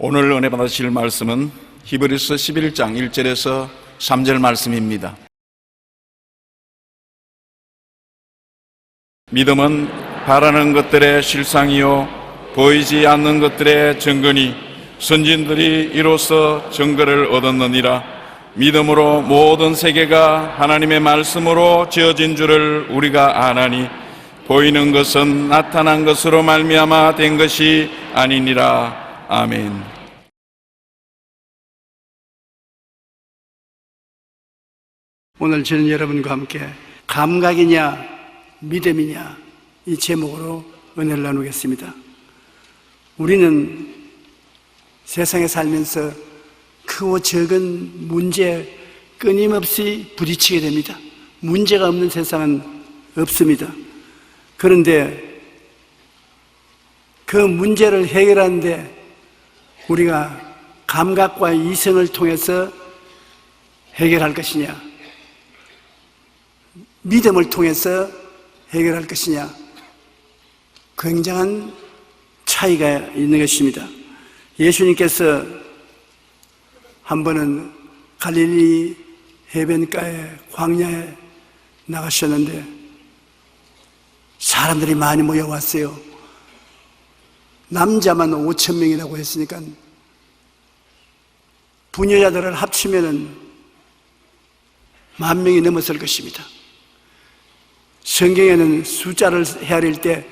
오늘 은혜 받으실 말씀은 히브리서 11장 1절에서 3절 말씀입니다. 믿음은 바라는 것들의 실상이요 보이지 않는 것들의 증거니 선진들이 이로써 증거를 얻었느니라. 믿음으로 모든 세계가 하나님의 말씀으로 지어진 줄을 우리가 아나니 보이는 것은 나타난 것으로 말미암아 된 것이 아니니라. 아멘. 오늘 저는 여러분과 함께 감각이냐 믿음이냐 이 제목으로 은혜를 나누겠습니다. 우리는 세상에 살면서 크고 적은 문제에 끊임없이 부딪히게 됩니다. 문제가 없는 세상은 없습니다. 그런데 그 문제를 해결하는데 우리가 감각과 이성을 통해서 해결할 것이냐, 믿음을 통해서 해결할 것이냐, 굉장한 차이가 있는 것입니다. 예수님께서 한 번은 갈릴리 해변가에 광야에 나가셨는데 사람들이 많이 모여왔어요. 남자만 5,000명이라고 했으니까 부녀자들을 합치면은 10,000명이 넘었을 것입니다. 성경에는 숫자를 헤아릴 때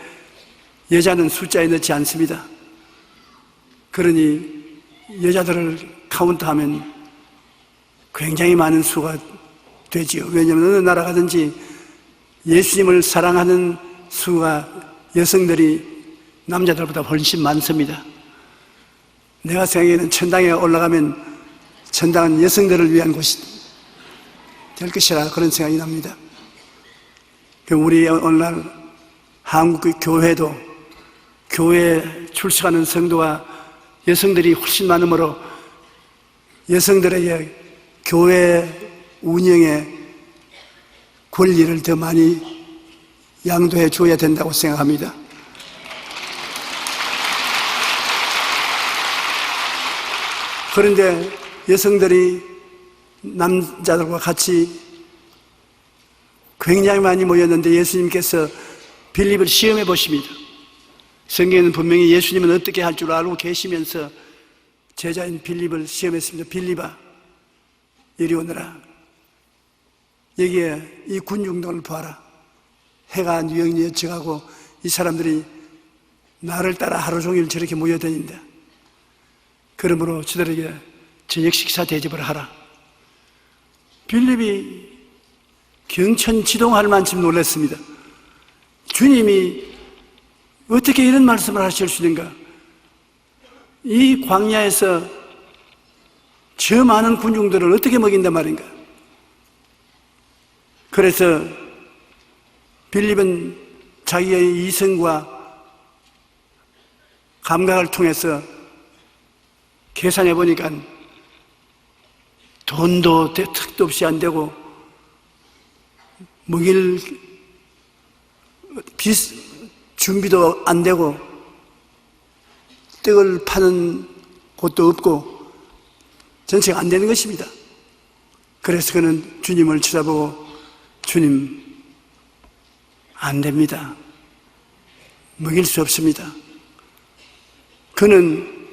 여자는 숫자에 넣지 않습니다. 그러니 여자들을 카운트하면 굉장히 많은 수가 되지요. 왜냐하면 어느 나라 가든지 예수님을 사랑하는 수가 여성들이 남자들보다 훨씬 많습니다. 내가 생각에는 천당에 올라가면 천당은 여성들을 위한 곳이 될 것이라 그런 생각이 납니다. 우리 오늘날 한국 교회도 교회에 출석하는 성도가 여성들이 훨씬 많으므로 여성들에게 교회 운영의 권리를 더 많이 양도해 줘야 된다고 생각합니다. 그런데 여성들이 남자들과 같이 굉장히 많이 모였는데 예수님께서 빌립을 시험해 보십니다. 성경에는 분명히 예수님은 어떻게 할 줄 알고 계시면서 제자인 빌립을 시험했습니다. 빌립아, 이리 오너라. 여기에 이 군중들을 봐라. 해가 뉘엿뉘엿 져가고 이 사람들이 나를 따라 하루 종일 저렇게 모여다닌다. 그러므로 저들에게 저녁 식사 대접을 하라. 빌립이 경천지동할 만큼 놀랐습니다. 주님이 어떻게 이런 말씀을 하실 수 있는가? 이 광야에서 저 많은 군중들을 어떻게 먹인단 말인가? 그래서 빌립은 자기의 이성과 감각을 통해서 계산해 보니까 돈도 턱도 없이 안 되고 먹일 준비도 안 되고 떡을 파는 곳도 없고 전체가 안 되는 것입니다. 그래서 그는 주님을 쳐다보고 주님, 안 됩니다. 먹일 수 없습니다. 그는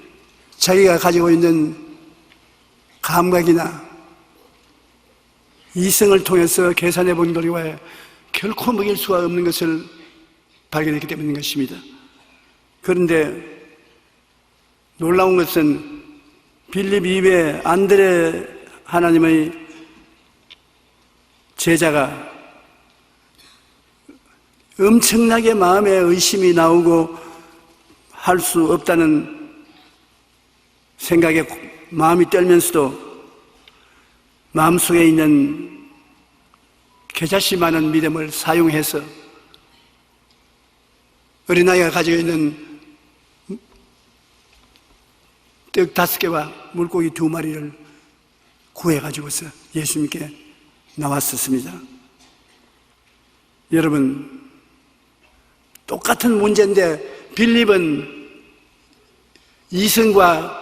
자기가 가지고 있는 감각이나 이성을 통해서 계산해 본 결과에 결코 먹일 수가 없는 것을 발견했기 때문인 것입니다. 그런데 놀라운 것은 빌립 이외에 안드레 하나님의 제자가 엄청나게 마음에 의심이 나오고 할 수 없다는 생각에 마음이 떨면서도 마음속에 있는 겨자씨 많은 믿음을 사용해서 어린아이가 가지고 있는 떡 5개와 물고기 2마리를 구해가지고서 예수님께 나왔었습니다. 여러분, 똑같은 문제인데 빌립은 이성과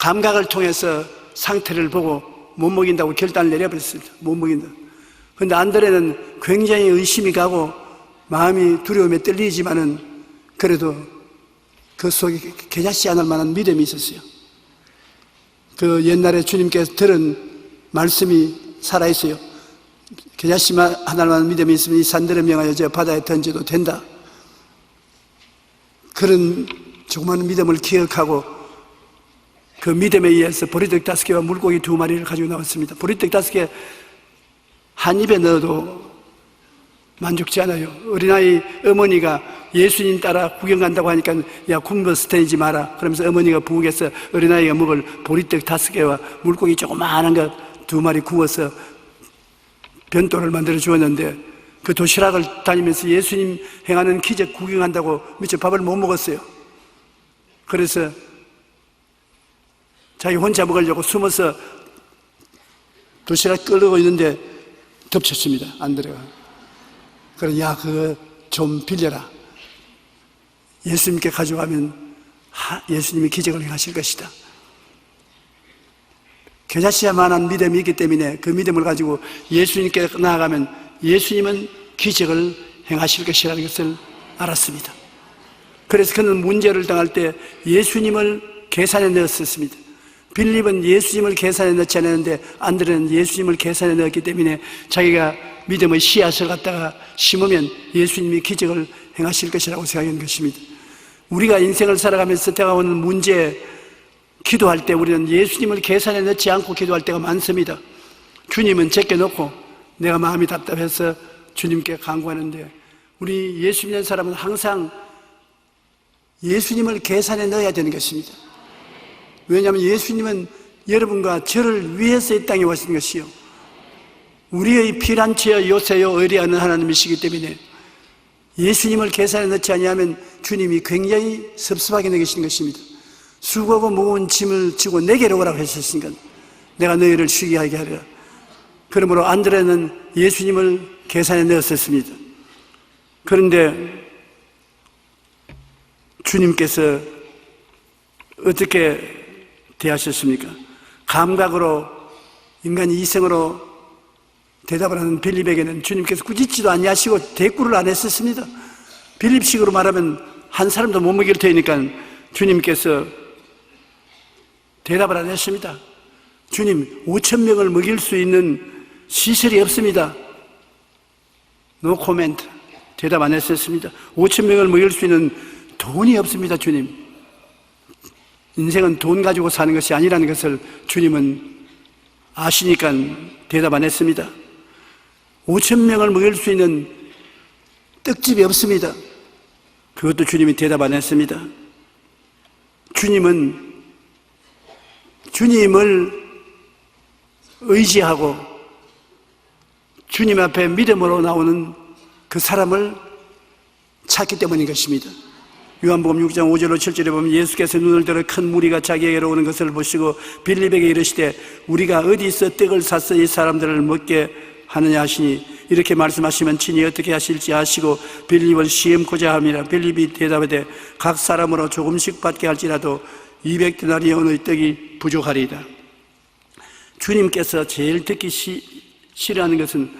감각을 통해서 상태를 보고 못 먹인다고 결단을 내려버렸습니다. 못 먹인다. 그런데 안드레는 굉장히 의심이 가고 마음이 두려움에 떨리지만은 그래도 그 속에 겨자씨 않을 만한 믿음이 있었어요. 그 옛날에 주님께서 들은 말씀이 살아있어요. 겨자씨 하나를 만한 믿음이 있으면 이 산들을 명하여 저 바다에 던져도 된다. 그런 조그마한 믿음을 기억하고 그 믿음에 의해서 보리떡 5개와 물고기 2마리를 가지고 나왔습니다. 보리떡 5개 한 입에 넣어도 만족지 않아요. 어린아이 어머니가 예수님 따라 구경 간다고 하니까 야 굶어 스테이지 마라. 그러면서 어머니가 부엌에서 어린아이가 먹을 보리떡 5개와 물고기 조그마한 것 2마리 구워서 변도를 만들어 주었는데 그 도시락을 다니면서 예수님 행하는 기적 구경한다고 미처 밥을 못 먹었어요. 그래서 자기 혼자 먹으려고 숨어서 도시락 끌고 있는데 덮쳤습니다. 안드레가. 그래, 야, 그거 좀 빌려라. 예수님께 가져가면 예수님이 기적을 행하실 것이다. 겨자씨야만한 믿음이 있기 때문에 그 믿음을 가지고 예수님께 나아가면 예수님은 기적을 행하실 것이라는 것을 알았습니다. 그래서 그는 문제를 당할 때 예수님을 계산에 넣었습니다. 빌립은 예수님을 계산에 넣지 않았는데 안드레는 예수님을 계산에 넣었기 때문에 자기가 믿음의 씨앗을 갖다가 심으면 예수님이 기적을 행하실 것이라고 생각한 것입니다. 우리가 인생을 살아가면서 다가오는 문제, 기도할 때 우리는 예수님을 계산에 넣지 않고 기도할 때가 많습니다. 주님은 제껴놓고 내가 마음이 답답해서 주님께 간구하는데 우리 예수 믿는 사람은 항상 예수님을 계산에 넣어야 되는 것입니다. 왜냐하면 예수님은 여러분과 저를 위해서 이 땅에 오신 것이요 우리의 피난처여 요새여 의리하는 하나님이시기 때문에 예수님을 계산에 넣지 아니하면 주님이 굉장히 섭섭하게 여기시는 것입니다. 수고하고 무거운 짐을 지고 내게로 오라고 하셨으니까 내가 너희를 쉬게 하게 하리라. 그러므로 안드레는 예수님을 계산에 넣었습니다. 그런데 주님께서 어떻게 대하셨습니까? 감각으로 인간이 이성으로 대답을 하는 빌립에게는 주님께서 꾸짖지도 아니하시고 대꾸를 안 했었습니다. 빌립식으로 말하면 한 사람도 못 먹일 테니까 주님께서 대답을 안 했습니다. 주님, 5,000명을 먹일 수 있는 시설이 없습니다. No comment. 대답 안 했었습니다. 5,000명을 먹일 수 있는 돈이 없습니다, 주님. 인생은 돈 가지고 사는 것이 아니라는 것을 주님은 아시니까 대답 안 했습니다. 5,000명을 먹일 수 있는 떡집이 없습니다. 그것도 주님이 대답 안 했습니다. 주님은 주님을 의지하고 주님 앞에 믿음으로 나오는 그 사람을 찾기 때문인 것입니다. 요한복음 6장 5절로 7절에 보면 예수께서 눈을 들어 큰 무리가 자기에게로 오는 것을 보시고 빌립에게 이르시되 우리가 어디서 떡을 사서 이 사람들을 먹게 하느냐 하시니 이렇게 말씀하시면 친히 어떻게 하실지 아시고 빌립을 시험코자 함이라. 빌립이 대답하되 각 사람으로 조금씩 받게 할지라도 200데나리온의 떡이 부족하리이다. 주님께서 제일 듣기 싫어하는 것은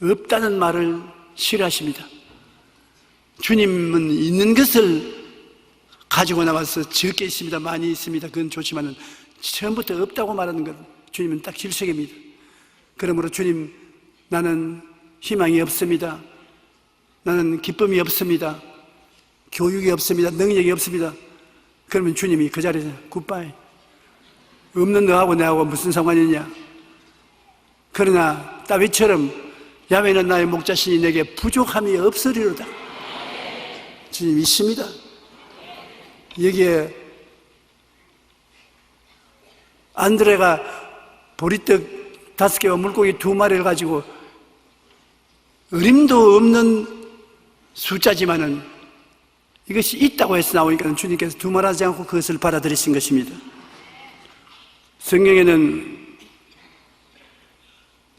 없다는 말을 싫어하십니다. 주님은 있는 것을 가지고 나와서 적게 있습니다. 많이 있습니다. 그건 좋지만은 처음부터 없다고 말하는 것 주님은 딱 질색입니다. 그러므로 주님, 나는 희망이 없습니다. 나는 기쁨이 없습니다. 교육이 없습니다. 능력이 없습니다. 그러면 주님이 그 자리에서 굿바이. 없는 너하고 내하고 무슨 상관이냐. 그러나 다윗처럼 야훼는 나의 목자시니 내게 부족함이 없으리로다. 주님 있습니다. 여기에 안드레가 보리떡 5개와 물고기 2마리를 가지고 어림도 없는 숫자지만은 이것이 있다고 해서 나오니까 주님께서 두말하지 않고 그것을 받아들이신 것입니다. 성경에는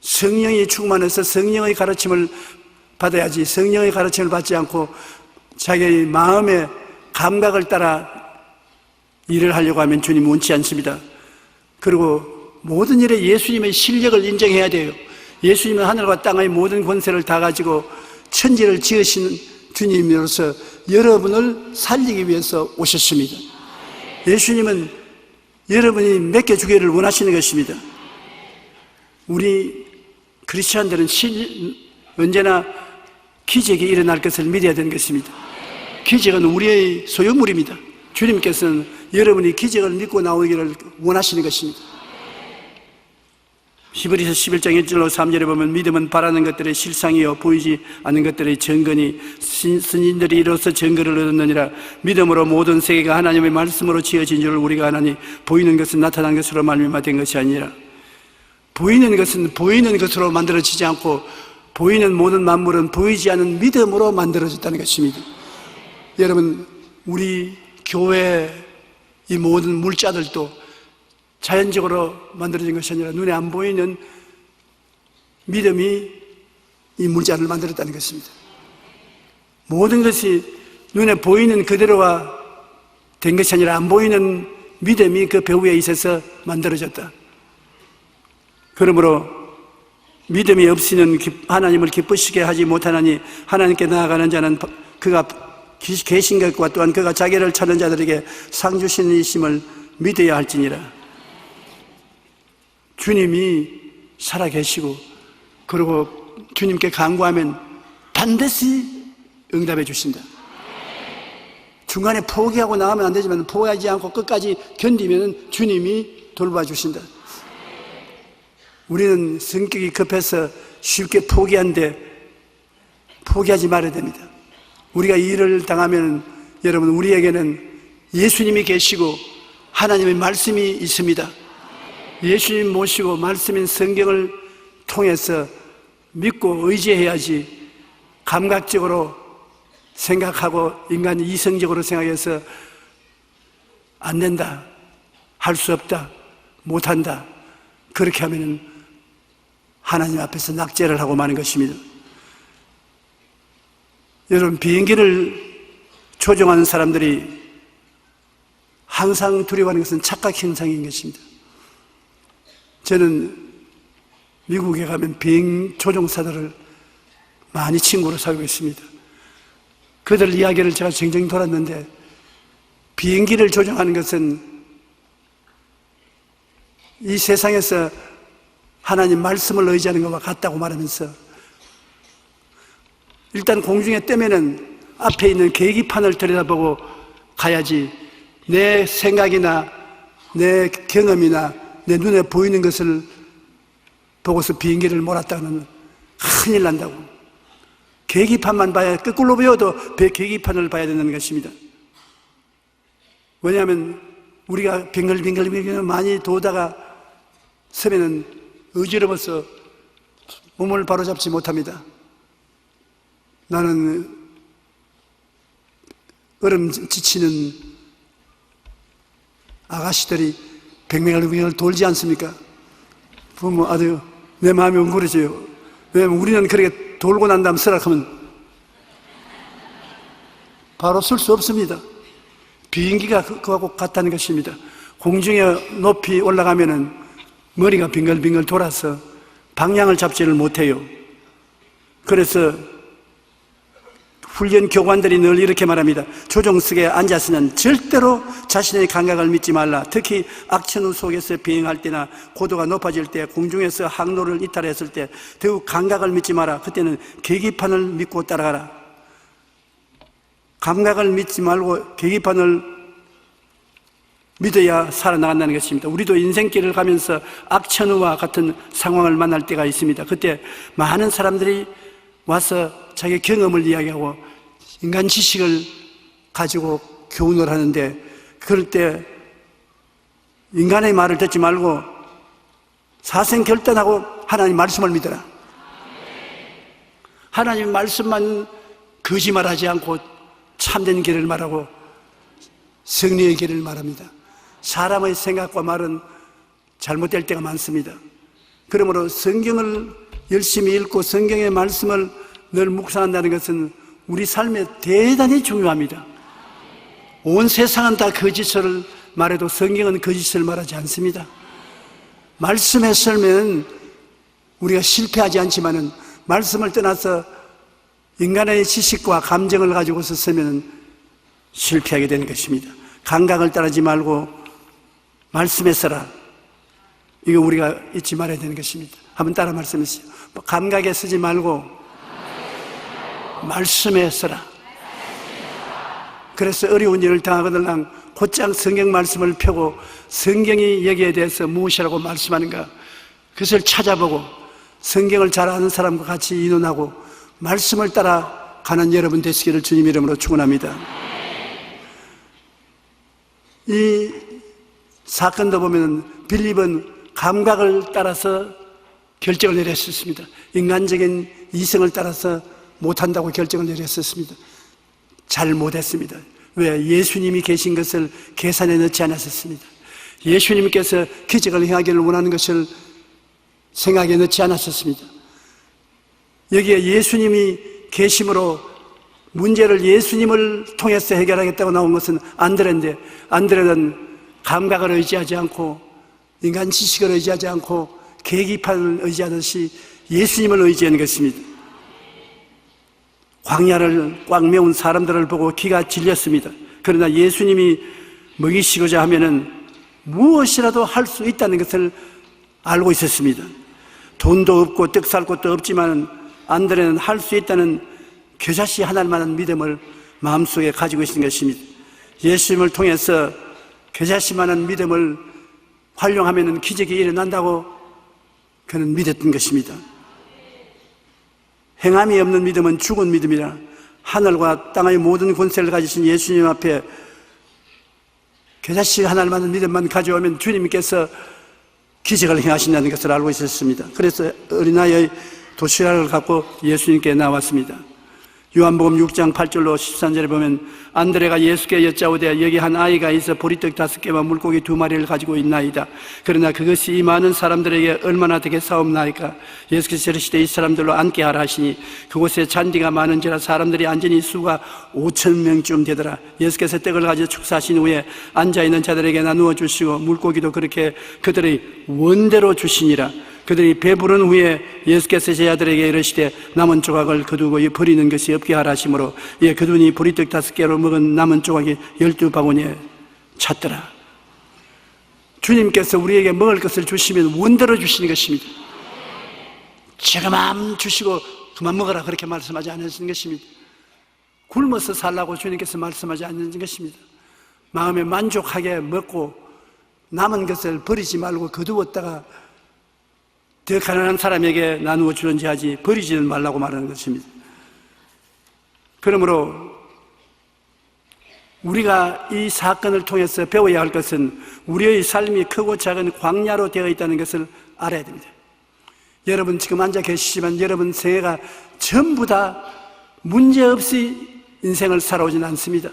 성령이 충만해서 성령의 가르침을 받아야지 성령의 가르침을 받지 않고 자기의 마음의 감각을 따라 일을 하려고 하면 주님 원치 않습니다. 그리고 모든 일에 예수님의 실력을 인정해야 돼요. 예수님은 하늘과 땅의 모든 권세를 다 가지고 천지를 지으신 주님으로서 여러분을 살리기 위해서 오셨습니다. 예수님은 여러분이 맡겨주기를 원하시는 것입니다. 우리 크리스천들은 언제나 기적이 일어날 것을 믿어야 되는 것입니다. 기적은 우리의 소유물입니다. 주님께서는 여러분이 기적을 믿고 나오기를 원하시는 것입니다. 히브리서 11장 1절로 3절에 보면 믿음은 바라는 것들의 실상이요 보이지 않는 것들의 증거니 선인들이 이로써 증거를 얻었느니라. 믿음으로 모든 세계가 하나님의 말씀으로 지어진 줄을 우리가 아나니 보이는 것은 나타난 것으로 말미암아 된 것이 아니라. 보이는 것은 보이는 것으로 만들어지지 않고 보이는 모든 만물은 보이지 않는 믿음으로 만들어졌다는 것입니다. 여러분, 우리 교회 이 모든 물자들도 자연적으로 만들어진 것이 아니라 눈에 안 보이는 믿음이 이 물자를 만들었다는 것입니다. 모든 것이 눈에 보이는 그대로가 된 것이 아니라 안 보이는 믿음이 그 배후에 있어서 만들어졌다. 그러므로 믿음이 없이는 하나님을 기쁘시게 하지 못하나니 하나님께 나아가는 자는 그가 계신 것과 또한 그가 자기를 찾는 자들에게 상 주시는 이심을 믿어야 할지니라. 주님이 살아계시고 그리고 주님께 간구하면 반드시 응답해 주신다. 중간에 포기하고 나가면 안 되지만 포기하지 않고 끝까지 견디면 주님이 돌봐주신다. 우리는 성격이 급해서 쉽게 포기하는데 포기하지 말아야 됩니다. 우리가 일을 당하면 여러분, 우리에게는 예수님이 계시고 하나님의 말씀이 있습니다. 예수님 모시고 말씀인 성경을 통해서 믿고 의지해야지 감각적으로 생각하고 인간이 이성적으로 생각해서 안 된다, 할 수 없다, 못한다, 그렇게 하면 하나님 앞에서 낙제를 하고 마는 것입니다. 여러분, 비행기를 조종하는 사람들이 항상 두려워하는 것은 착각 현상인 것입니다. 저는 미국에 가면 비행 조종사들을 많이 친구로 사귀고 있습니다. 그들 이야기를 제가 정정히 돌았는데 비행기를 조종하는 것은 이 세상에서 하나님 말씀을 의지하는 것과 같다고 말하면서 일단 공중에 뜨면은 앞에 있는 계기판을 들여다보고 가야지 내 생각이나 내 경험이나 내 눈에 보이는 것을 보고서 비행기를 몰았다는 큰일 난다고. 계기판만 봐야, 거꾸로 보여도 계기판을 봐야 되는 것입니다. 왜냐하면 우리가 빙글빙글 많이 도다가 서면은 어지러워서 몸을 바로잡지 못합니다. 나는 얼음 지치는 아가씨들이 뱅뱅을 돌지 않습니까? 부모 아주 내 마음이 웅그러져요. 왜냐하면 우리는 그렇게 돌고 난 다음 쓰락하면 바로 쓸 수 없습니다. 비행기가 그거하고 같다는 것입니다. 공중에 높이 올라가면은 머리가 빙글빙글 돌아서 방향을 잡지를 못해요. 그래서 훈련 교관들이 늘 이렇게 말합니다. 조종석에 앉아서는 절대로 자신의 감각을 믿지 말라. 특히 악천후 속에서 비행할 때나 고도가 높아질 때, 공중에서 항로를 이탈했을 때 더욱 감각을 믿지 마라. 그때는 계기판을 믿고 따라가라. 감각을 믿지 말고 계기판을 믿어야 살아나간다는 것입니다. 우리도 인생길을 가면서 악천후와 같은 상황을 만날 때가 있습니다. 그때 많은 사람들이 와서 자기 경험을 이야기하고 인간 지식을 가지고 교훈을 하는데, 그럴 때 인간의 말을 듣지 말고 사생결단하고 하나님 말씀을 믿어라. 하나님 말씀만 거짓말하지 않고 참된 길을 말하고 승리의 길을 말합니다. 사람의 생각과 말은 잘못될 때가 많습니다. 그러므로 성경을 열심히 읽고 성경의 말씀을 늘 묵상한다는 것은 우리 삶에 대단히 중요합니다. 온 세상은 다 거짓을 말해도 성경은 거짓을 말하지 않습니다. 말씀에 설면 우리가 실패하지 않지만은 말씀을 떠나서 인간의 지식과 감정을 가지고서 쓰면 실패하게 되는 것입니다. 감각을 따르지 말고 말씀에 써라. 이거 우리가 잊지 말아야 되는 것입니다. 한번 따라 말씀하시죠. 감각에 쓰지 말고 말씀에 써라. 그래서 어려운 일을 당하거든 곧장 성경 말씀을 펴고 성경이 여기에 대해서 무엇이라고 말씀하는가 그것을 찾아보고 성경을 잘 아는 사람과 같이 의논하고 말씀을 따라 가는 여러분 되시기를 주님 이름으로 축원합니다. 이 사건도 보면 빌립은 감각을 따라서 결정을 내렸었습니다. 인간적인 이성을 따라서 못한다고 결정을 내렸었습니다. 잘 못했습니다. 왜? 예수님이 계신 것을 계산에 넣지 않았었습니다. 예수님께서 기적을 행하기를 원하는 것을 생각에 넣지 않았었습니다. 여기에 예수님이 계심으로 문제를 예수님을 통해서 해결하겠다고 나온 것은 안드레인데, 안드레는 감각을 의지하지 않고 인간 지식을 의지하지 않고 계기판을 의지하듯이 예수님을 의지하는 것입니다. 광야를 꽉 메운 사람들을 보고 기가 질렸습니다. 그러나 예수님이 먹이시고자 하면은 무엇이라도 할 수 있다는 것을 알고 있었습니다. 돈도 없고 떡 살 곳도 없지만 안드레는 할 수 있다는 겨자씨 하나만한 믿음을 마음속에 가지고 있는 것입니다. 예수님을 통해서 겨자씨만한 믿음을 활용하면 기적이 일어난다고 그는 믿었던 것입니다. 행함이 없는 믿음은 죽은 믿음이라 하늘과 땅의 모든 권세를 가지신 예수님 앞에 겨자씨 하나만한 믿음만 가져오면 주님께서 기적을 행하신다는 것을 알고 있었습니다. 그래서 어린아이의 도시락을 갖고 예수님께 나왔습니다. 요한복음 6장 8절로 13절에 보면 안드레가 예수께 여짜오되 여기 한 아이가 있어 보리떡 5개와 물고기 2마리를 가지고 있나이다. 그러나 그것이 이 많은 사람들에게 얼마나 되게 사옵나이까. 예수께서 이르시되 이 사람들로 앉게 하라 하시니 그곳에 잔디가 많은지라 사람들이 앉으니 수가 5,000명쯤 되더라. 예수께서 떡을 가지고 축사하신 후에 앉아있는 자들에게 나누어 주시고 물고기도 그렇게 그들의 원대로 주시니라. 그들이 배부른 후에 예수께서 제자들에게 이르시되 남은 조각을 거두고 버리는 것이 없게 하라 하시므로 예, 그들이 보리떡 5개로 먹은 남은 조각이 12바구니에 찼더라. 주님께서 우리에게 먹을 것을 주시면 원대로 주시는 것입니다. 제가만 주시고 그만 먹어라 그렇게 말씀하지 않으시는 것입니다. 굶어서 살라고 주님께서 말씀하지 않는 것입니다. 마음에 만족하게 먹고 남은 것을 버리지 말고 거두었다가 더 가난한 사람에게 나누어 주는지 하지 버리지는 말라고 말하는 것입니다. 그러므로 우리가 이 사건을 통해서 배워야 할 것은 우리의 삶이 크고 작은 광야로 되어 있다는 것을 알아야 됩니다. 여러분 지금 앉아 계시지만 여러분 생애가 전부 다 문제없이 인생을 살아오진 않습니다.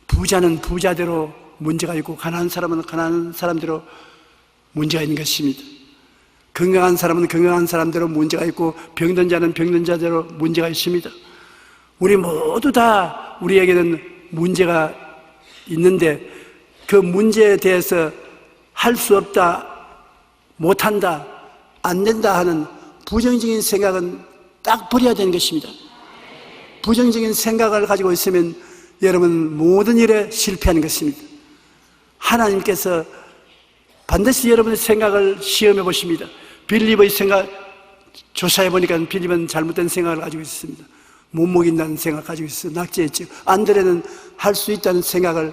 부자는 부자대로 문제가 있고 가난한 사람은 가난한 사람대로 문제가 있는 것입니다. 건강한 사람은 건강한 사람대로 문제가 있고 병든 자는 병든 자대로 문제가 있습니다. 우리 모두 다 우리에게는 문제가 있는데 그 문제에 대해서 할 수 없다, 못한다, 안 된다 하는 부정적인 생각은 딱 버려야 되는 것입니다. 부정적인 생각을 가지고 있으면 여러분 모든 일에 실패하는 것입니다. 하나님께서 반드시 여러분의 생각을 시험해 보십니다. 빌립의 생각 조사해 보니까 빌립은 잘못된 생각을 가지고 있습니다. 못 먹인다는 생각을 가지고 있어요. 낙제했죠. 안드레는 할 수 있다는 생각을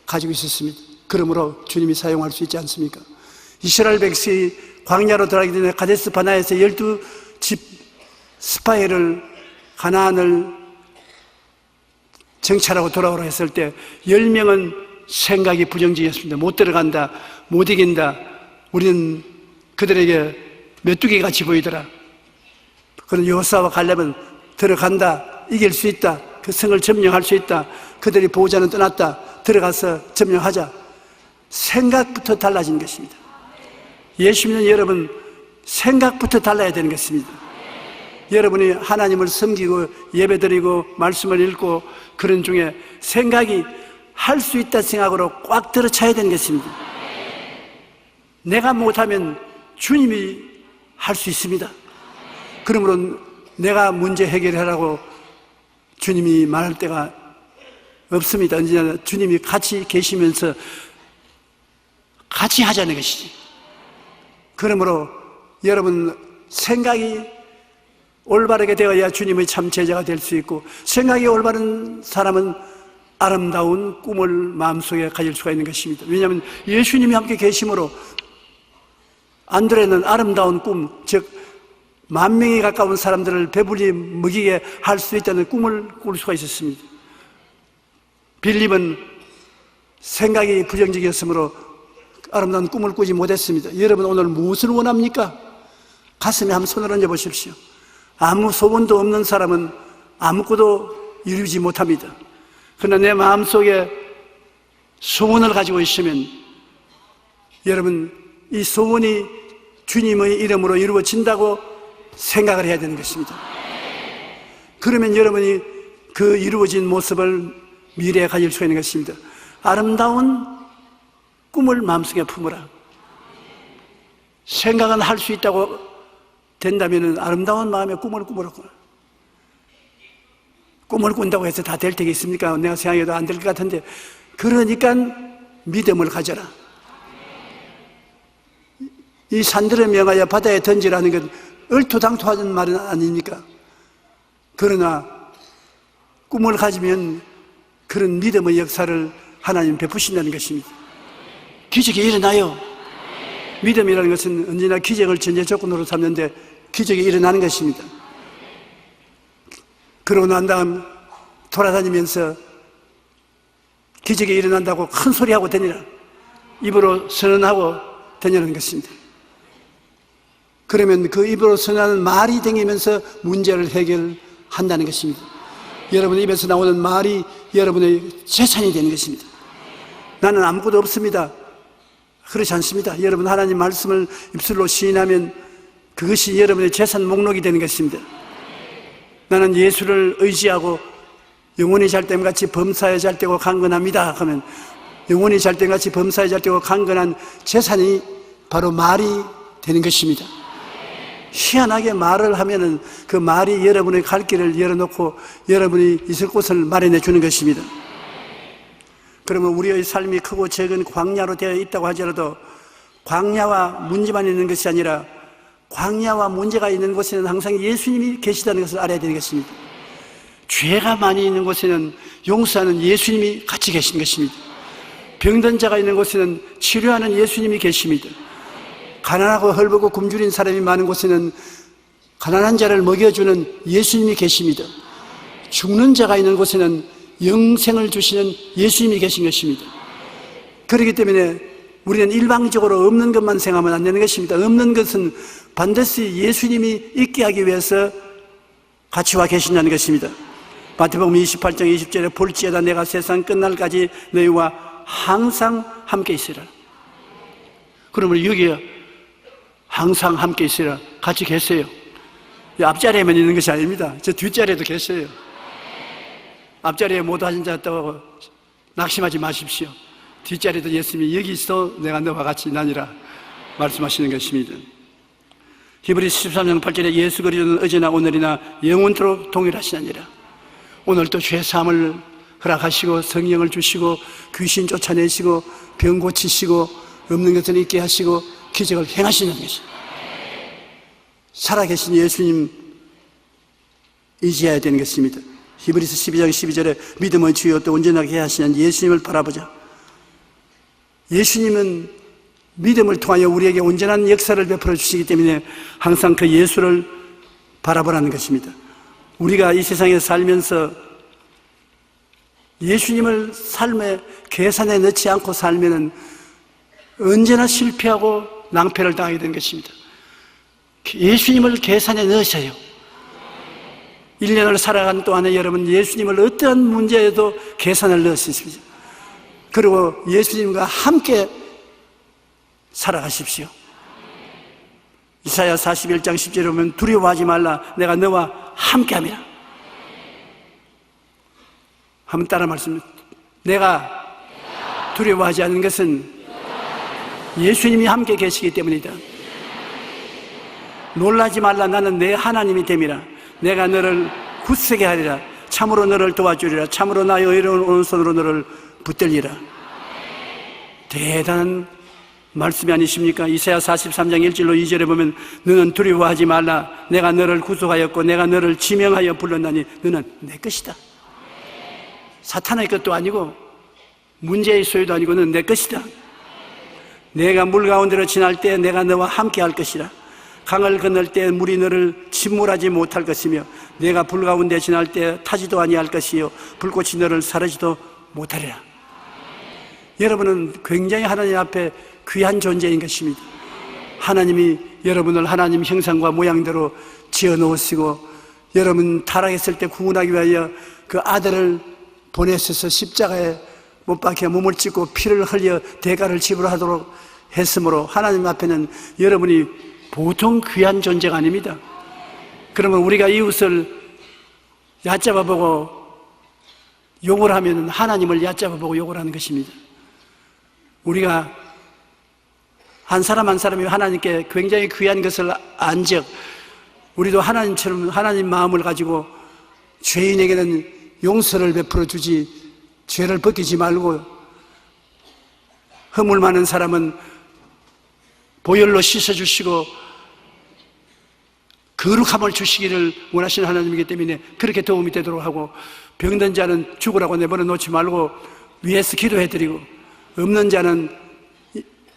가지고 있었습니다. 그러므로 주님이 사용할 수 있지 않습니까? 이스라엘 백성이 광야로 들어가기 전에 가데스 바나에서 12집 스파이를 가나안을 정찰하고 돌아오라 했을 때 10명은 생각이 부정적이었습니다. 못 들어간다, 못 이긴다. 우리는 그들에게 메뚜기 같이 보이더라. 그런 여호수아와 갈렙은 들어간다, 이길 수 있다, 그 성을 점령할 수 있다. 그들이 보호자는 떠났다, 들어가서 점령하자. 생각부터 달라진 것입니다. 예수 믿는 여러분 생각부터 달라야 되는 것입니다. 여러분이 하나님을 섬기고 예배드리고 말씀을 읽고 그런 중에 생각이 할 수 있다 생각으로 꽉 들어차야 되는 것입니다. 내가 못하면 주님이 할 수 있습니다. 그러므로 내가 문제 해결하라고 주님이 말할 때가 없습니다. 언제나 주님이 같이 계시면서 같이 하자는 것이지. 그러므로 여러분 생각이 올바르게 되어야 주님의 참 제자가 될 수 있고, 생각이 올바른 사람은 아름다운 꿈을 마음속에 가질 수가 있는 것입니다. 왜냐하면 예수님이 함께 계심으로 안드레는 아름다운 꿈, 즉 10,000명에 가까운 사람들을 배불리 먹이게 할 수 있다는 꿈을 꿀 수가 있었습니다. 빌립은 생각이 부정적이었으므로 아름다운 꿈을 꾸지 못했습니다. 여러분 오늘 무엇을 원합니까? 가슴에 한번 손을 얹어 보십시오. 아무 소원도 없는 사람은 아무것도 이루지 못합니다. 그러나 내 마음속에 소원을 가지고 있으면 여러분 이 소원이 주님의 이름으로 이루어진다고 생각을 해야 되는 것입니다. 그러면 여러분이 그 이루어진 모습을 미래에 가질 수가 있는 것입니다. 아름다운 꿈을 마음속에 품으라. 생각은 할 수 있다고 된다면 아름다운 마음의 꿈을 꾸으라고. 꿈을 꾼다고 해서 다 될 때가 있습니까? 내가 생각해도 안 될 것 같은데, 그러니까 믿음을 가져라. 이 산들을 명하여 바다에 던지라는 건 얼토당토하는 말은 아닙니까? 그러나 꿈을 가지면 그런 믿음의 역사를 하나님 베푸신다는 것입니다. 기적이 일어나요. 믿음이라는 것은 언제나 기적을 전제 조건으로 삼는데 기적이 일어나는 것입니다. 그러고 난 다음 돌아다니면서 기적이 일어난다고 큰 소리하고 다니라. 입으로 선언하고 다니는 것입니다. 그러면 그 입으로 선언하는 말이 다니면서 문제를 해결한다는 것입니다. 여러분의 입에서 나오는 말이 여러분의 재산이 되는 것입니다. 나는 아무것도 없습니다. 그렇지 않습니다. 여러분 하나님 말씀을 입술로 시인하면 그것이 여러분의 재산 목록이 되는 것입니다. 나는 예수를 의지하고 영원히 잘됨같이 범사에 잘되고 강건합니다 하면 영원히 잘됨같이 범사에 잘되고 강건한 재산이 바로 말이 되는 것입니다. 희한하게 말을 하면은 그 말이 여러분의 갈 길을 열어놓고 여러분이 있을 곳을 마련해 주는 것입니다. 그러면 우리의 삶이 크고 적은 광야로 되어 있다고 하더라도 광야와 문제만 있는 것이 아니라 광야와 문제가 있는 곳에는 항상 예수님이 계시다는 것을 알아야 되는 것입니다. 죄가 많이 있는 곳에는 용서하는 예수님이 같이 계신 것입니다. 병든 자가 있는 곳에는 치료하는 예수님이 계십니다. 가난하고 헐벗고 굶주린 사람이 많은 곳에는 가난한 자를 먹여주는 예수님이 계십니다. 죽는 자가 있는 곳에는 영생을 주시는 예수님이 계신 것입니다. 그렇기 때문에 우리는 일방적으로 없는 것만 생각하면 안 되는 것입니다. 없는 것은 반드시 예수님이 있게 하기 위해서 같이 와 계신다는 것입니다. 마태복음 28장 20절에 볼지어다 내가 세상 끝날까지 너희와 항상 함께 있으라. 그러면 여기에 항상 함께 있으라 같이 계세요. 앞자리에만 있는 것이 아닙니다. 저 뒷자리에도 계세요. 앞자리에 못 앉았다고 낙심하지 마십시오. 뒷자리에도 예수님이 여기 있어 내가 너와 같이 있나니라 말씀하시는 것입니다. 히브리서 13장 8절에 예수 그리스도는 어제나 오늘이나 영원토록 동일하시나니라. 오늘도 죄사함을 허락하시고 성령을 주시고 귀신 쫓아내시고 병 고치시고 없는 것을 있게 하시고 기적을 행하시는 것입니다. 살아계신 예수님 의지해야 되는 것입니다. 히브리서 12장 12절에 믿음의 주여 또 온전하게 하시는 예수님을 바라보자. 예수님은 믿음을 통하여 우리에게 온전한 역사를 베풀어 주시기 때문에 항상 그 예수를 바라보라는 것입니다. 우리가 이 세상에 살면서 예수님을 삶의 계산에 넣지 않고 살면은 언제나 실패하고 낭패를 당하게 되는 것입니다. 예수님을 계산에 넣으셔요. 1년을 살아간 동안에 여러분 예수님을 어떠한 문제에도 계산을 넣으십시오. 그리고 예수님과 함께 살아가십시오. 이사야 41장 10절에 보면 두려워하지 말라 내가 너와 함께함이라. 한번 따라 말씀해. 내가 두려워하지 않는 것은 예수님이 함께 계시기 때문이다. 놀라지 말라. 나는 내 하나님이 됨이라. 내가 너를 굳세게 하리라. 참으로 너를 도와주리라. 참으로 나의 의로운 오른손으로 너를 붙들리라. 대단한 말씀이 아니십니까? 이사야 43장 1절로 2절에 보면 너는 두려워하지 말라. 내가 너를 구속하였고 내가 너를 지명하여 불렀나니 너는 내 것이다. 사탄의 것도 아니고 문제의 소유도 아니고 너는 내 것이다. 내가 물 가운데로 지날 때 내가 너와 함께 할 것이라. 강을 건널 때 물이 너를 침몰하지 못할 것이며 내가 불 가운데 지날 때 타지도 아니할 것이요 불꽃이 너를 사르지도 못하리라. 여러분은 굉장히 하나님 앞에 귀한 존재인 것입니다. 하나님이 여러분을 하나님 형상과 모양대로 지어놓으시고 여러분 타락했을 때 구원하기 위하여 그 아들을 보내셔서 십자가에 못 박혀 몸을 찢고 피를 흘려 대가를 지불하도록 했으므로 하나님 앞에는 여러분이 보통 귀한 존재가 아닙니다. 그러면 우리가 이웃을 얕잡아보고 욕을 하면 하나님을 얕잡아보고 욕을 하는 것입니다. 우리가 한 사람 한 사람이 하나님께 굉장히 귀한 것을 안적 우리도 하나님처럼 하나님 마음을 가지고 죄인에게는 용서를 베풀어 주지 죄를 벗기지 말고 허물 많은 사람은 보혈로 씻어주시고 거룩함을 주시기를 원하시는 하나님이기 때문에 그렇게 도움이 되도록 하고 병든 자는 죽으라고 내버려 놓지 말고 위에서 기도해드리고 없는 자는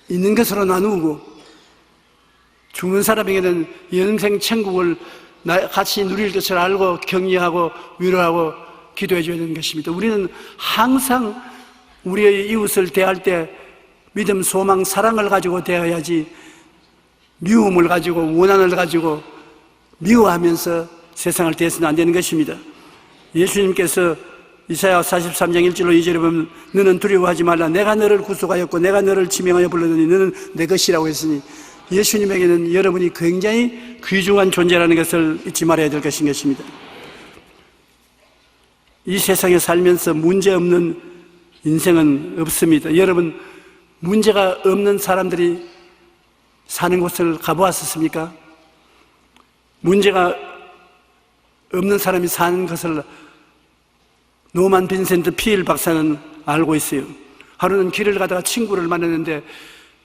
있는 것으로 나누고 죽는 사람에게는 영생 천국을 같이 누릴 것을 알고 격려하고 위로하고 기도해 줘야 되는 것입니다. 우리는 항상 우리의 이웃을 대할 때 믿음, 소망, 사랑을 가지고 대해야지 미움을 가지고 원한을 가지고 미워하면서 세상을 대해서는 안 되는 것입니다. 예수님께서 이사야 43장 1절로 2절에 보면 너는 두려워하지 말라. 내가 너를 구속하였고 내가 너를 지명하여 불렀느니 너는 내 것이라고 했으니 예수님에게는 여러분이 굉장히 귀중한 존재라는 것을 잊지 말아야 될 것인 것입니다. 이 세상에 살면서 문제없는 인생은 없습니다. 여러분 문제가 없는 사람들이 사는 곳을 가보았습니까? 문제가 없는 사람이 사는 것을 노만 빈센트 피엘 박사는 알고 있어요. 하루는 길을 가다가 친구를 만났는데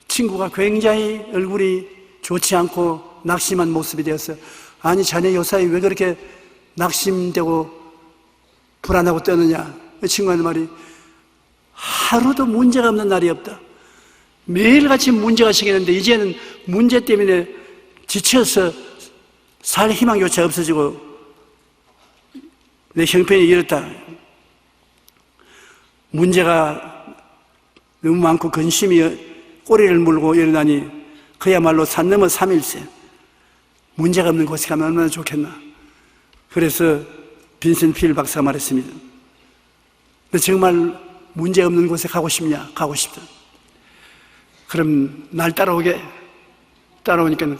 친구가 굉장히 얼굴이 좋지 않고 낙심한 모습이 되었어요. 아니 자네 요사이 왜 그렇게 낙심되고 불안하고 떠느냐? 그 친구가 하는 말이 하루도 문제가 없는 날이 없다. 매일같이 문제가 생기는데 이제는 문제 때문에 지쳐서 살 희망조차 없어지고 내 형편이 이렇다. 문제가 너무 많고 근심이 꼬리를 물고 일어나니 그야말로 산 넘어 3일째 문제가 없는 곳에 가면 얼마나 좋겠나. 그래서 빈센트 피엘 박사가 말했습니다. 너 정말 문제 없는 곳에 가고 싶냐? 가고 싶다. 그럼 날 따라오니까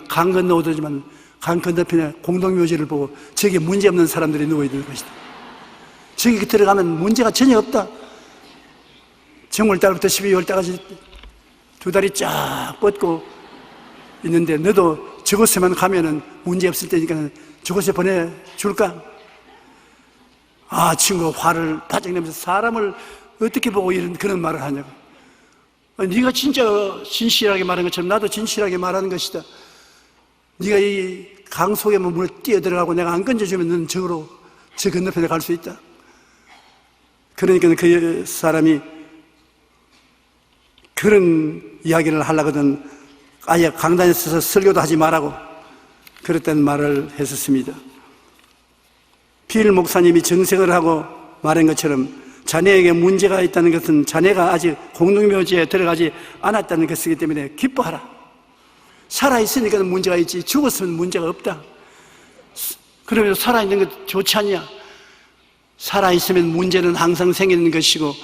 강 건너오더지만 강 건너편에 공동묘지를 보고 저기 문제 없는 사람들이 누워있는 것이다. 저기 들어가면 문제가 전혀 없다. 정월달부터 12월달까지 두 다리 쫙 뻗고 있는데 너도 저곳에만 가면은 문제 없을 테니까 저곳에 보내줄까? 아, 친구가 화를 바짝 내면서 사람을 어떻게 보고 이런 그런 말을 하냐고. 아니, 네가 진짜 진실하게 말한 것처럼 나도 진실하게 말하는 것이다. 네가 이 강 속에 물에 뛰어들어가고 내가 안 건져주면 너는 저로 저 건너편에 갈 수 있다. 그러니까 그 사람이 그런 이야기를 하려거든 아예 강단에 서서 설교도 하지 말라고 그랬다는 말을 했었습니다. 피엘 목사님이 정색을 하고 말한 것처럼 자네에게 문제가 있다는 것은 자네가 아직 공동묘지에 들어가지 않았다는 것이기 때문에 기뻐하라. 살아있으니까 문제가 있지 죽었으면 문제가 없다. 그러면서 살아있는 것 좋지 않냐? 살아있으면 문제는 항상 생기는 것이고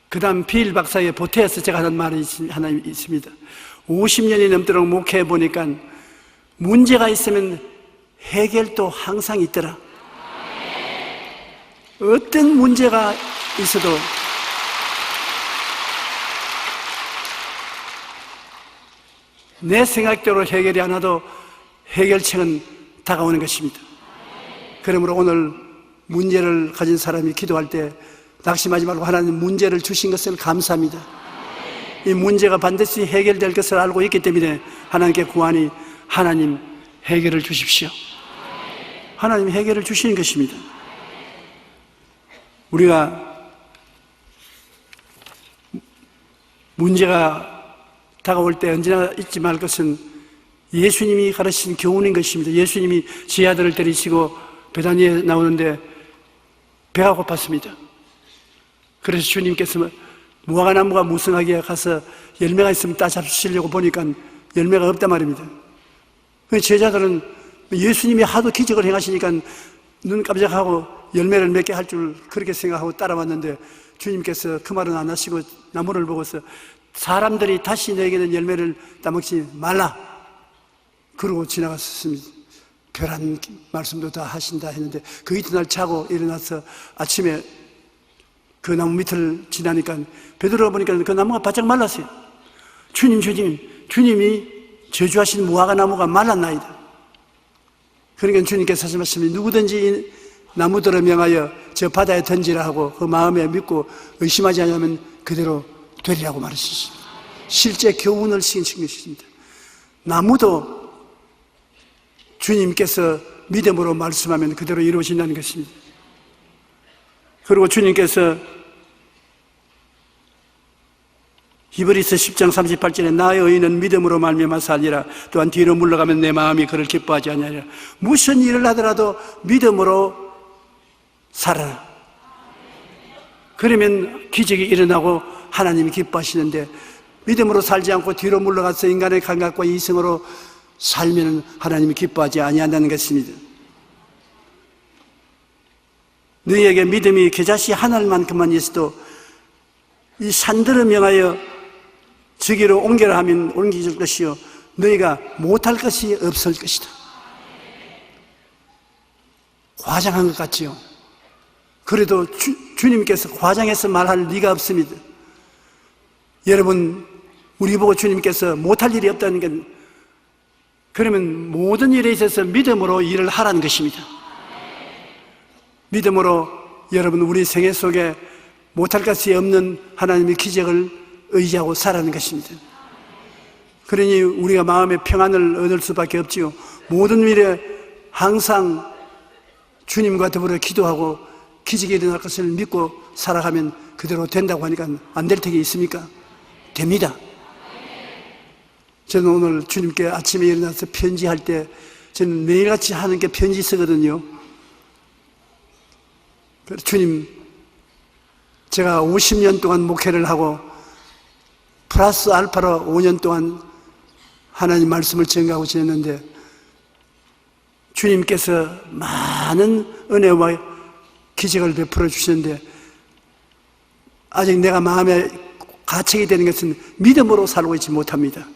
그 다음 피엘 박사의 보태에서 제가 하는 말이 하나 있습니다. 50년이 넘도록 목회해 보니까 문제가 있으면 해결도 항상 있더라. 어떤 문제가 있어도 내 생각대로 해결이 안 와도 해결책은 다가오는 것입니다. 그러므로 오늘 문제를 가진 사람이 기도할 때 낙심하지 말고 하나님 문제를 주신 것을 감사합니다. 이 문제가 반드시 해결될 것을 알고 있기 때문에 하나님께 구하니 하나님 해결을 주십시오. 하나님 해결을 주시는 것입니다. 우리가 문제가 다가올 때 언제나 잊지 말 것은 예수님이 가르친 교훈인 것입니다. 예수님이 제 아들을 데리시고 베다니에 나오는데 배가 고팠습니다. 그래서 주님께서 무화과나무가 무성하게 가서 열매가 있으면 따잡으시려고 보니까 열매가 없단 말입니다. 제자들은 예수님이 하도 기적을 행하시니까 눈 깜짝하고 열매를 맺게 할 줄 그렇게 생각하고 따라왔는데 주님께서 그 말은 안 하시고 나무를 보고서 사람들이 다시 너에게는 열매를 따먹지 말라 그러고 지나갔습니다. 별한 말씀도 다 하신다 했는데 그 이튿날 자고 일어나서 아침에 그 나무 밑을 지나니까 베드로가 보니까 그 나무가 바짝 말랐어요. 주님이 저주하신 무화과 나무가 말랐나이다. 그러니까 주님께서 하신 말씀이 누구든지 이 나무들을 명하여 저 바다에 던지라 하고 그 마음에 믿고 의심하지 않으면 그대로 되리라고 말하셨습니다. 실제 교훈을 시키신 것입니다. 나무도 주님께서 믿음으로 말씀하면 그대로 이루어진다는 것입니다. 그리고 주님께서 히브리서 10장 38절에 나의 의인은 믿음으로 말미암아 살리라. 또한 뒤로 물러가면 내 마음이 그를 기뻐하지 아니하리라. 무슨 일을 하더라도 믿음으로 살아라. 그러면 기적이 일어나고 하나님이 기뻐하시는데 믿음으로 살지 않고 뒤로 물러가서 인간의 감각과 이성으로 살면 하나님이 기뻐하지 아니한다는 것입니다. 너희에게 믿음이 겨자씨 하늘만큼만 있어도 이 산들을 명하여 저기로 옮겨라 하면 옮겨질 것이요 너희가 못할 것이 없을 것이다. 과장한 것 같지요? 그래도 주님께서 과장해서 말할 리가 없습니다. 여러분, 우리 보고 주님께서 못할 일이 없다는 게 그러면 모든 일에 있어서 믿음으로 일을 하라는 것입니다. 믿음으로 여러분 우리 생애 속에 못할 것이 없는 하나님의 기적을 의지하고 살아가는 것입니다. 그러니 우리가 마음의 평안을 얻을 수밖에 없지요. 모든 일에 항상 주님과 더불어 기도하고 기적이 일어날 것을 믿고 살아가면 그대로 된다고 하니까 안 될 택이 있습니까? 됩니다. 저는 오늘 주님께 아침에 일어나서 편지할 때 저는 매일같이 하는 게 편지 쓰거든요. 주님, 제가 50년 동안 목회를 하고 플러스 알파로 5년 동안 하나님 말씀을 전가하고 지냈는데 주님께서 많은 은혜와 기적을 베풀어 주시는데 아직 내가 마음에 가책이 되는 것은 믿음으로 살고 있지 못합니다.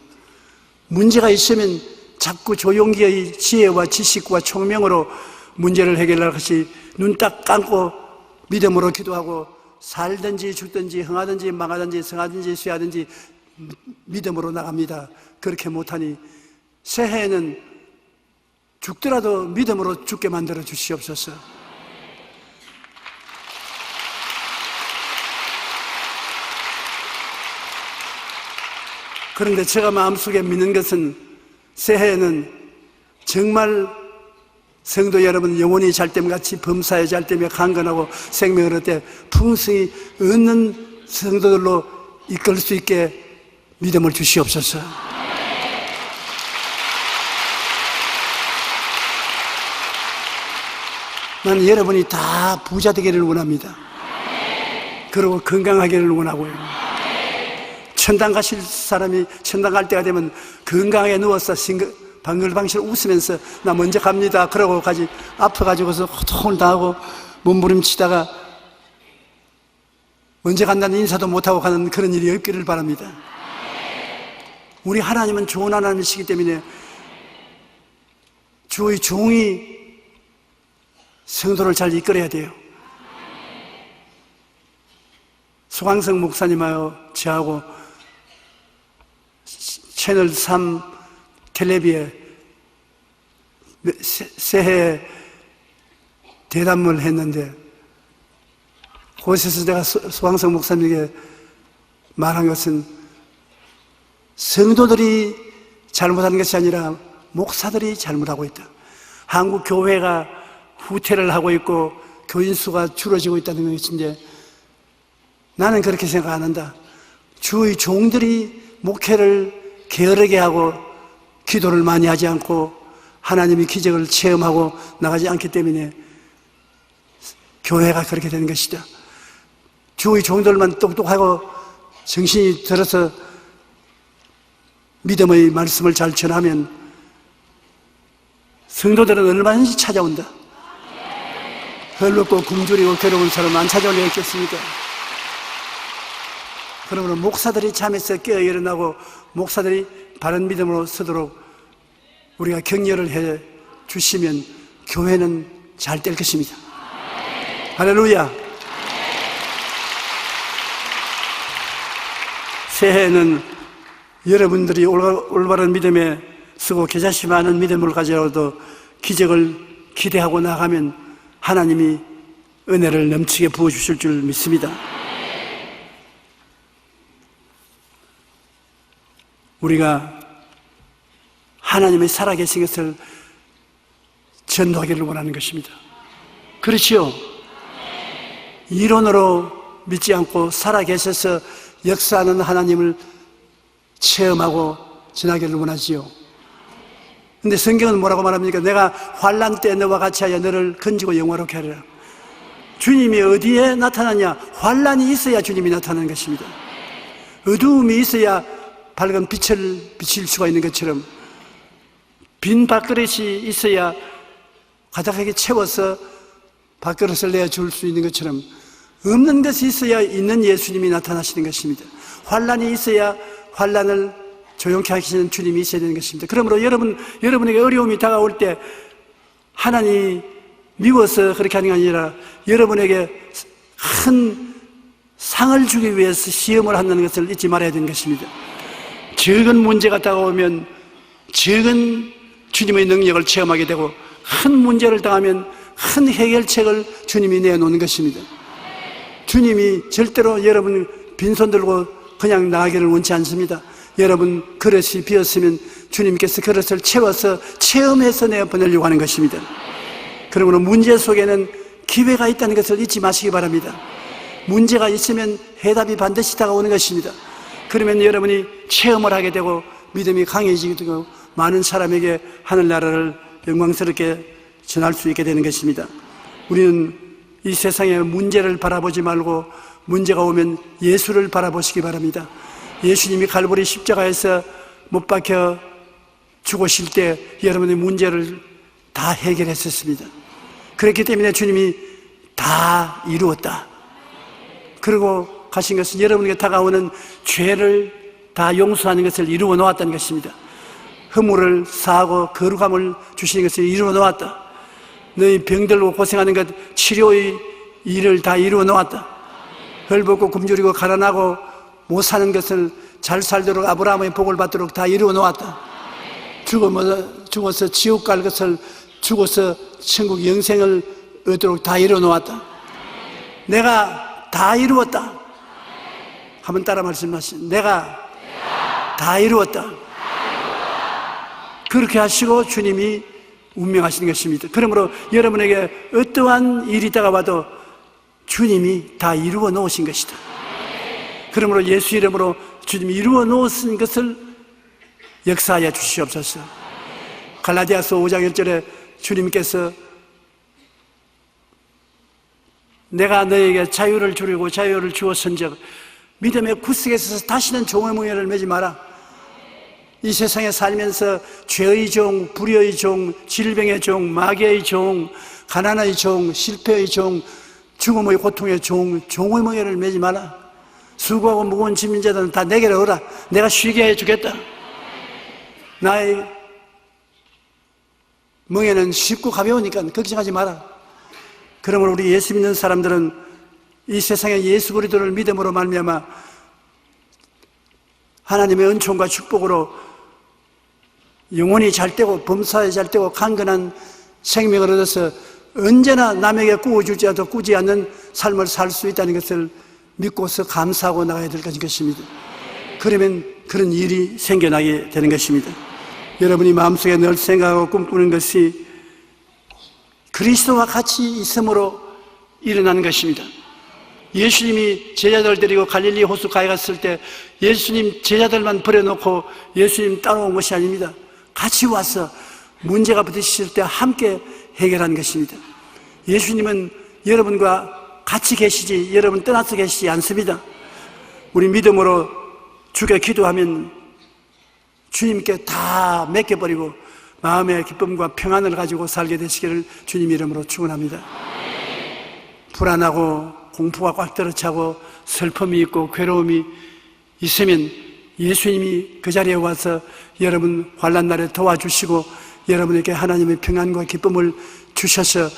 문제가 있으면 자꾸 조용기의 지혜와 지식과 총명으로 문제를 해결할 것이 눈 딱 감고 믿음으로 기도하고 살든지 죽든지 흥하든지 망하든지 성하든지 쇠하든지 믿음으로 나갑니다. 그렇게 못하니 새해에는 죽더라도 믿음으로 죽게 만들어 주시옵소서. 그런데 제가 마음속에 믿는 것은 새해에는 정말 성도 여러분 영혼이 잘됨같이 범사에 잘되며 강건하고 생명을 얻되 풍성히 얻는 성도들로 이끌 수 있게 믿음을 주시옵소서. 나는 여러분이 다 부자 되기를 원합니다. 그리고 건강하기를 원하고요. 천당 가실 사람이 천당 갈 때가 되면 건강하게 누워서 방글방실 웃으면서 나 먼저 갑니다 그러고 가지 아파가지고서 호통을 당하고 몸부림치다가 먼저 간다는 인사도 못하고 가는 그런 일이 없기를 바랍니다. 우리 하나님은 좋은 하나님이시기 때문에 주의 종이 성도를 잘 이끌어야 돼요. 소강성 목사님하고 저하고 채널 3 텔레비에 새해 대담을 했는데 그곳에서 내가 소왕성 목사님에게 말한 것은 성도들이 잘못하는 것이 아니라 목사들이 잘못하고 있다. 한국 교회가 후퇴를 하고 있고 교인 수가 줄어지고 있다는 것인데 나는 그렇게 생각 안 한다. 주의 종들이 목회를 게으르게 하고 기도를 많이 하지 않고 하나님의 기적을 체험하고 나가지 않기 때문에 교회가 그렇게 되는 것이다. 주의 종들만 똑똑하고 정신이 들어서 믿음의 말씀을 잘 전하면 성도들은 얼마든지 찾아온다. 헐벗고 굶주리고 괴로운 사람 안 찾아올 리 있겠습니까? 그러므로 목사들이 잠에서 깨어 일어나고 목사들이 바른 믿음으로 서도록 우리가 격려를 해 주시면 교회는 잘 될 것입니다. 할렐루야. 새해에는 여러분들이 올바른 믿음에 쓰고 겨자씨 많은 믿음을 가져도 기적을 기대하고 나가면 하나님이 은혜를 넘치게 부어주실 줄 믿습니다. 우리가 하나님의 살아계신 것을 전도하기를 원하는 것입니다. 그렇지요? 이론으로 믿지 않고 살아계셔서 역사하는 하나님을 체험하고 지나기를 원하지요. 근데 성경은 뭐라고 말합니까? 내가 환난 때 너와 같이 하여 너를 건지고 영화롭게 하리라. 주님이 어디에 나타나냐? 환난이 있어야 주님이 나타나는 것입니다. 어두움이 있어야 밝은 빛을 비칠 수가 있는 것처럼 빈 밥그릇이 있어야 가득하게 채워서 밥그릇을 내줄 수 있는 것처럼 없는 것이 있어야 있는 예수님이 나타나시는 것입니다. 환난이 있어야 환난을 조용케 하시는 주님이 있어야 되는 것입니다. 그러므로 여러분에게 어려움이 다가올 때 하나님이 미워서 그렇게 하는 게 아니라 여러분에게 큰 상을 주기 위해서 시험을 한다는 것을 잊지 말아야 되는 것입니다. 적은 문제가 다가오면 적은 주님의 능력을 체험하게 되고 큰 문제를 당하면 큰 해결책을 주님이 내놓는 것입니다. 주님이 절대로 여러분 빈손 들고 그냥 나가기를 원치 않습니다. 여러분 그릇이 비었으면 주님께서 그릇을 채워서 체험해서 내보내려고 하는 것입니다. 그러므로 문제 속에는 기회가 있다는 것을 잊지 마시기 바랍니다. 문제가 있으면 해답이 반드시 다가오는 것입니다. 그러면 여러분이 체험을 하게 되고 믿음이 강해지게 되고 많은 사람에게 하늘나라를 영광스럽게 전할 수 있게 되는 것입니다. 우리는 이 세상의 문제를 바라보지 말고 문제가 오면 예수를 바라보시기 바랍니다. 예수님이 갈보리 십자가에서 못 박혀 죽으실 때 여러분의 문제를 다 해결했었습니다. 그렇기 때문에 주님이 다 이루었다. 그리고 가신 것은 여러분에게 다가오는 죄를 다 용서하는 것을 이루어 놓았다는 것입니다. 허물을 사하고 거룩함을 주시는 것을 이루어 놓았다. 너희 병들고 고생하는 것 치료의 일을 다 이루어 놓았다. 헐벗고 굶주리고 가난하고 못 사는 것을 잘 살도록 아브라함의 복을 받도록 다 이루어 놓았다. 죽어서 지옥 갈 것을 죽어서 천국 영생을 얻도록 다 이루어 놓았다. 내가 다 이루었다. 한번 따라 말씀하시죠. 내가 다 이루었다. 그렇게 하시고 주님이 운명하시는 것입니다. 그러므로 여러분에게 어떠한 일이 다가와도 주님이 다 이루어 놓으신 것이다. 그러므로 예수 이름으로 주님이 이루어 놓으신 것을 역사하여 주시옵소서. 갈라디아서 5장 1절에 주님께서 내가 너에게 자유를 주려고 자유를 주었은즉 믿음의 구석에 서서 다시는 종의 몽해를 매지 마라. 이 세상에 살면서 죄의 종, 불의의 종, 질병의 종, 마귀의 종, 가난의 종, 실패의 종, 죽음의 고통의 종, 종의 몽해를 매지 마라. 수고하고 무거운 짐진 자들은 다 내게로 오라. 내가 쉬게 해주겠다. 나의 멍에는 쉽고 가벼우니까 걱정하지 마라. 그러므로 우리 예수 믿는 사람들은 이 세상에 예수 그리스도를 믿음으로 말미암아 하나님의 은총과 축복으로 영혼이 잘 되고 범사에 잘 되고 강건한 생명을 얻어서 언제나 남에게 꾸어줄지라도 꾸지 않는 삶을 살 수 있다는 것을 믿고서 감사하고 나가야 될 것입니다. 그러면 그런 일이 생겨나게 되는 것입니다. 여러분이 마음속에 늘 생각하고 꿈꾸는 것이 그리스도와 같이 있음으로 일어나는 것입니다. 예수님이 제자들 데리고 갈릴리 호숫가에 갔을 때 예수님 제자들만 버려놓고 예수님 따라온 것이 아닙니다. 같이 와서 문제가 부딪힐 때 함께 해결하는 것입니다. 예수님은 여러분과 같이 계시지 여러분 떠나서 계시지 않습니다. 우리 믿음으로 주께 기도하면 주님께 다 맡겨버리고 마음의 기쁨과 평안을 가지고 살게 되시기를 주님 이름으로 축원합니다. 불안하고 공포가 꽉 들어차고 슬픔이 있고 괴로움이 있으면 예수님이 그 자리에 와서 여러분 환난 날에 도와주시고 여러분에게 하나님의 평안과 기쁨을 주셔서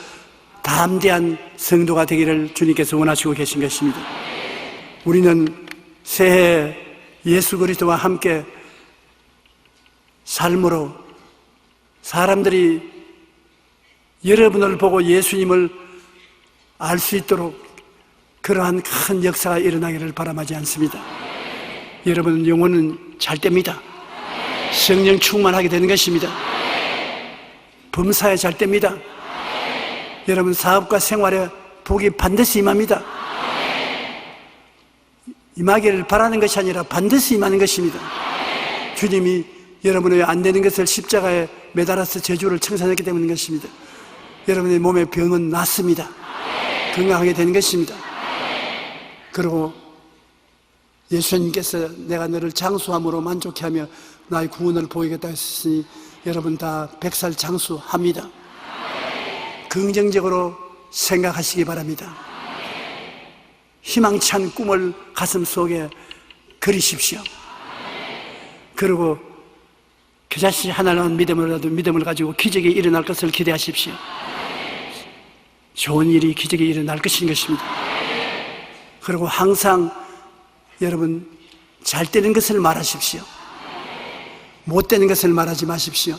담대한 성도가 되기를 주님께서 원하시고 계신 것입니다. 우리는 새해 예수 그리스도와 함께 삶으로 사람들이 여러분을 보고 예수님을 알 수 있도록 그러한 큰 역사가 일어나기를 바람하지 않습니다. 여러분 영혼은 잘 됩니다. 성령 충만하게 되는 것입니다. 범사에 잘 됩니다. 여러분 사업과 생활에 복이 반드시 임합니다. 임하기를 바라는 것이 아니라 반드시 임하는 것입니다. 주님이 여러분의 안 되는 것을 십자가에 매달아서 저주를 청산했기 때문인 것입니다. 여러분의 몸의 병은 낫습니다. 건강하게 되는 것입니다. 그리고 예수님께서 내가 너를 장수함으로 만족해 하며 나의 구원을 보이겠다 했으니 여러분 다 100살 장수합니다. 긍정적으로 생각하시기 바랍니다. 희망찬 꿈을 가슴 속에 그리십시오. 그리고 그 자신이 하나님의 믿음을 가지고 기적이 일어날 것을 기대하십시오. 좋은 일이 기적이 일어날 것입니다. 그리고 항상 여러분 잘 되는 것을 말하십시오. 못 되는 것을 말하지 마십시오.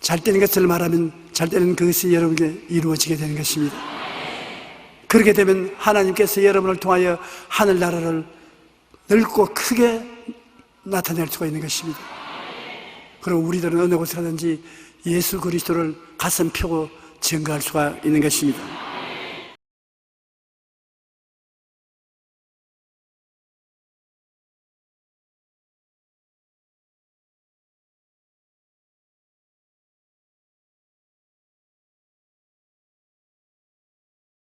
잘 되는 것을 말하면 잘 되는 그것이 여러분에게 이루어지게 되는 것입니다. 그렇게 되면 하나님께서 여러분을 통하여 하늘나라를 넓고 크게 나타낼 수가 있는 것입니다. 그리고 우리들은 어느 곳에 가든지 예수 그리스도를 가슴 펴고 증거할 수가 있는 것입니다.